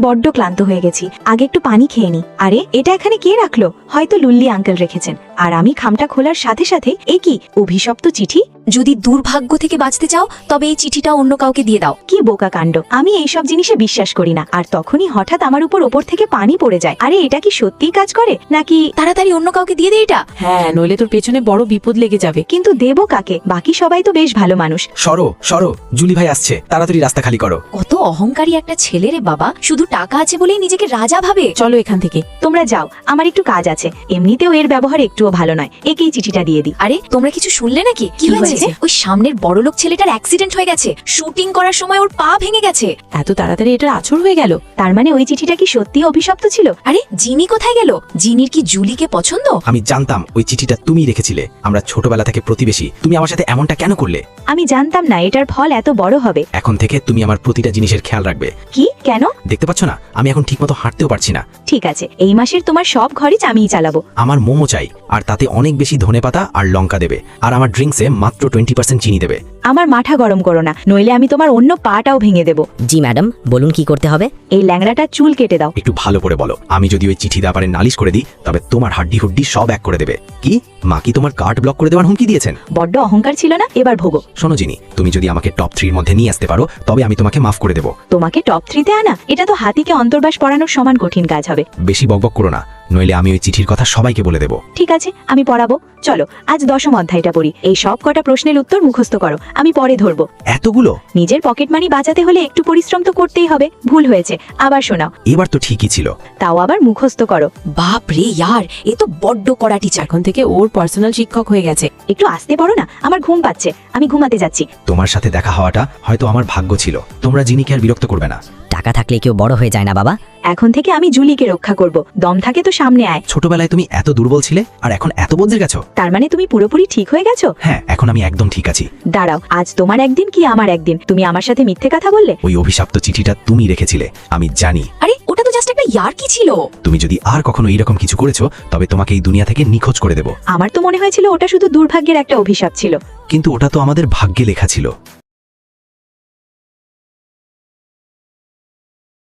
বড্ড ক্লান্ত হয়ে গেছি, আগে একটু পানি খেয়ে নি। আরে এটা এখানে কে রাখলো? হয়তো লুল্লি আঙ্কেল রেখেছেন। আর আমি খামটা খোলার সাথে সাথে এ কি অভিশপ্ত চিঠি? যদি দুর্ভাগ্য থেকে বাঁচতে চাও তবে এই চিঠিটা অন্য কাউকে দিয়ে দাও। কি বোকা কাণ্ড, আমি এইসব জিনিসে বিশ্বাস করি না। আর তখনই হঠাৎ আমার উপর থেকে পানি পড়ে যায়। আরে এটা কি সত্যিই কাজ করে নাকি? তাড়াতাড়ি অন্য কাউকে দিয়ে দে এটা। হ্যাঁ, নইলে তোর পেছনে বড় বিপদ লেগে যাবে। কিন্তু দেবো কাকে? বাকি সবাই তো বেশ ভালো মানুষ। সরো সরো, জুলি ভাই আসছে, তাড়াতাড়ি রাস্তা খালি করো। কত অহংকারী একটা ছেলে রে বাবা, শুধু টাকা আছে বলেই নিজেকে রাজা ভাবে। চলো এখান থেকে। তোমরা যাও, আমার একটু কাজ আছে। এমনিতেও এর ব্যবহার একটুও ভালো নয়। একেই চিঠিটা দিয়ে দিই। আরে তোমরা কিছু শুনলে নাকি? কি হয়েছে? ওই সামনের বড়লোক ছেলেটার অ্যাক্সিডেন্ট হয়ে গেছে। শুটিং করার সময় ওর পা ভেঙে গেছে। এত তাড়াতাড়ি এটার আছর হয়ে গেল? তার মানে ওই চিঠিটা কি সত্যি অভিশপ্ত ছিল? আরে জিনি কোথায় গেল? জিনির কি জুলিকে পছন্দ? আমি জানতাম ওই চিঠিটা তুমি রেখেছিলে। আমরা ছোটবেলা থেকে প্রতিবেশী, তুমি আমার সাথে এমনটা কেন করলে? আমি জানতাম না এটার ফল এত বড় হবে। এখন থেকে তুমি আমার প্রতিটা জিনিসের খেয়াল রাখবে। কি? কেন? দেখতে পাচ্ছ না আমি এখন ঠিকমতো হাঁটতেও পারছি না। ঠিক আছে, এই মাসের তোমার সব খরচ আমিই চালাবো। আমার মোমো চাই, আর তাতে অনেক বেশি ধনেপাতা আর লঙ্কা দেবে। আর আমার ড্রিঙ্কসে মাত্র 20% চিনি দেবে। আমার মাথা গরম করো না, নইলে আমি তোমার অন্য পাটাও ভেঙে দেব। জি ম্যাডাম, বলুন কি করতে হবে? এই ল্যাংড়াটা চুল কেটে দাও। একটু ভালো করে বলো। আমি যদি ওই চিঠি ব্যাপারে নালিশ করে দিই তবে তোমার হাড্ডি হুড্ডি সব এক করে দেবে। কি মা কি তোমার কার্ড ব্লক করে দেওয়ার হুমকি দিয়েছেন? বড্ড অহংকার ছিল না? এবার ভোগো। শোনো জিনি, তুমি যদি আমাকে টপ 3 মধ্যে নিয়ে আসতে পারো তবে আমি তোমাকে মাফ করে দেব। তোমাকে টপ 3-তে আনা? এটা তো হাতিকে অন্তর্বাস পড়ানোর সমান কঠিন কাজ হবে। বেশি বকবক করো না, নইলে আমি ওই চিঠির কথা সবাইকে বলে দেব। ঠিক আছে, আমি পড়াবো। চলো আজ 10ম অধ্যায়টা পড়ি। এই সব কটা প্রশ্নের উত্তর মুখস্থ করো, আমি পরে ধরবো। এতগুলো? নিজের পকেট মানি বাঁচাতে হলে একটু পরিশ্রম তো করতেই হবে। ভুল হয়েছে, আবার শোনাও। এবার তো ঠিকই ছিল। তাও আবার মুখস্থ করো। বাপ রে ইয়ার, এ তো বড্ড কড়া টিচার। এখন থেকে ওর পার্সোনাল শিক্ষক হয়ে গেছে। একটু আসতে পারো না? আমার ঘুম পাচ্ছে, আমি ঘুমাতে যাচ্ছি। তোমার সাথে দেখা হওয়াটা হয়তো আমার ভাগ্য ছিল। তোমরা জিনিকে আর বিরক্ত করবে না। টাকা থাকলে কেউ বড় হয়ে যায় না বাবা। এখন থেকে আমি জুলিকে রক্ষা করব। দম থাকে তো সামনে আয়। ছোটবেলায় তুমি এত দুর্বল ছিলে আর এখন এত বদলে গেছো। তার মানে তুমি পুরোপুরি ঠিক হয়ে গেছো? হ্যাঁ, এখন আমি একদম ঠিক আছি। দাঁড়াও, আজ তোমার একদিন কি আমার একদিন? তুমি আমার সাথে মিথ্যে কথা বললে। ওই অভিশপ্ত চিঠিটা তুমি রেখেছিলে, আমি জানি। আরে ওটা তো জাস্ট একটা ইয়ার কি ছিল। তুমি যদি আর কখনো এইরকম কিছু করেছো তবে তোমাকে এই দুনিয়া থেকে নিখোঁজ করে দেব। আমার তো মনে হয়েছিল ওটা শুধু দুর্ভাগ্যের একটা অভিশাপ ছিল। কিন্তু ওটা তো আমাদের ভাগ্যে লেখা ছিল।